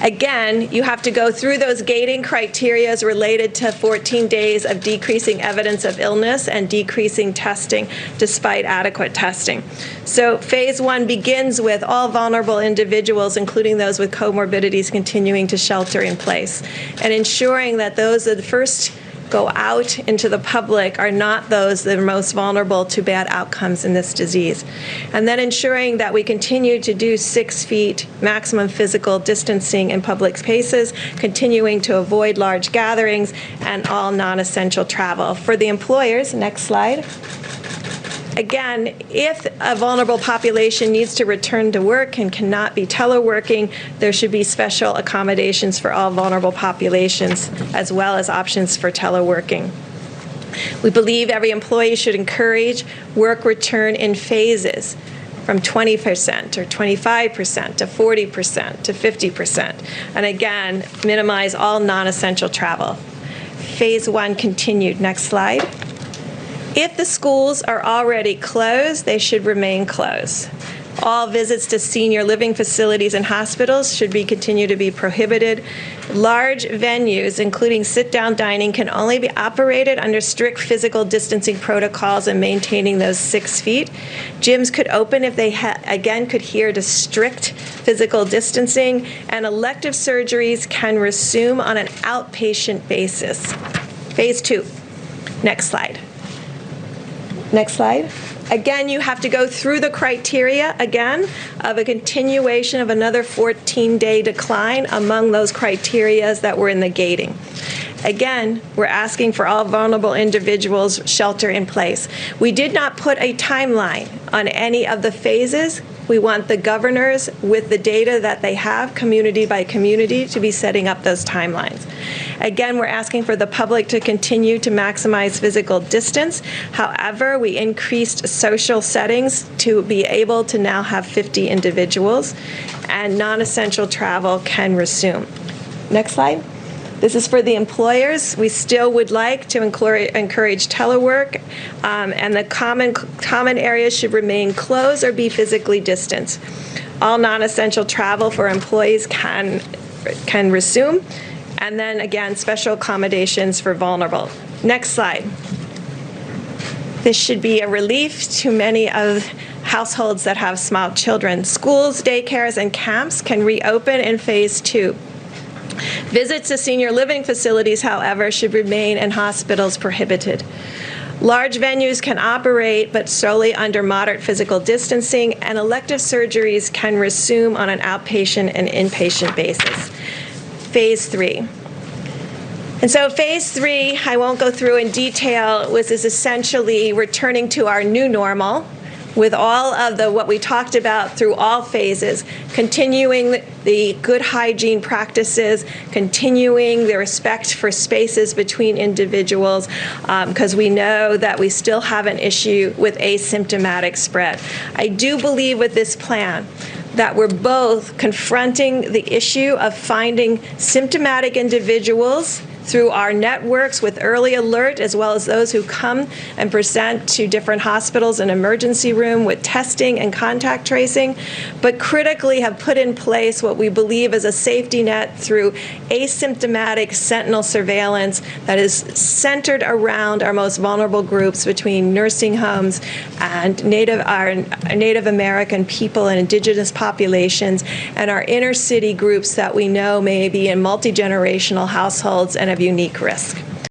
Again, you have to go through those gating criteria related to 14 days of decreasing evidence of illness and decreasing testing despite adequate testing. So phase 1 begins with all vulnerable individuals, including those with comorbidities, continuing to shelter in place, and ensuring that those that first go out into the public are not those that are most vulnerable to bad outcomes in this disease. And then ensuring that we continue to do 6 feet maximum physical distancing in public spaces, continuing to avoid large gatherings, and all non-essential travel. For the employers, next slide. Again, if a vulnerable population needs to return to work and cannot be teleworking, there should be special accommodations for all vulnerable populations, as well as options for teleworking. We believe every employee should encourage work return in phases, from 20% or 25% to 40% to 50%. And again, minimize all non-essential travel. Phase 1 continued. Next slide. If the schools are already closed, they should remain closed. All visits to senior living facilities and hospitals should continue to be prohibited. Large venues, including sit-down dining, can only be operated under strict physical distancing protocols and maintaining those 6 feet. Gyms could open if they, again, could adhere to strict physical distancing, and elective surgeries can resume on an outpatient basis. Phase 2. Next slide. Next slide. Again, you have to go through the criteria, again, of a continuation of another 14-day decline among those criteria that were in the gating. Again, we're asking for all vulnerable individuals shelter in place. We did not put a timeline on any of the phases. We want the governors, with the data that they have, community by community, to be setting up those timelines. Again, we're asking for the public to continue to maximize physical distance. However, we increased social settings to be able to now have 50 individuals, and non-essential travel can resume. Next slide. This is for the employers. We still would like to encourage telework, and the common areas should remain closed or be physically distanced. All non-essential travel for employees can resume, and then again, special accommodations for vulnerable. Next slide. This should be a relief to many of households that have small children. Schools, daycares, and camps can reopen in phase 2. Visits to senior living facilities, however, should remain in hospitals prohibited. Large venues can operate, but solely under moderate physical distancing, and elective surgeries can resume on an outpatient and inpatient basis. Phase 3. And so phase 3, I won't go through in detail, is essentially returning to our new normal, with all of what we talked about through all phases, continuing the good hygiene practices, continuing the respect for spaces between individuals, because we know that we still have an issue with asymptomatic spread. I do believe with this plan that we're both confronting the issue of finding symptomatic individuals through our networks with early alert, as well as those who come and present to different hospitals and emergency room with testing and contact tracing, but critically have put in place what we believe is a safety net through asymptomatic sentinel surveillance that is centered around our most vulnerable groups between nursing homes and our Native American people and indigenous populations, and our inner city groups that we know may be in multi-generational households and of unique risk.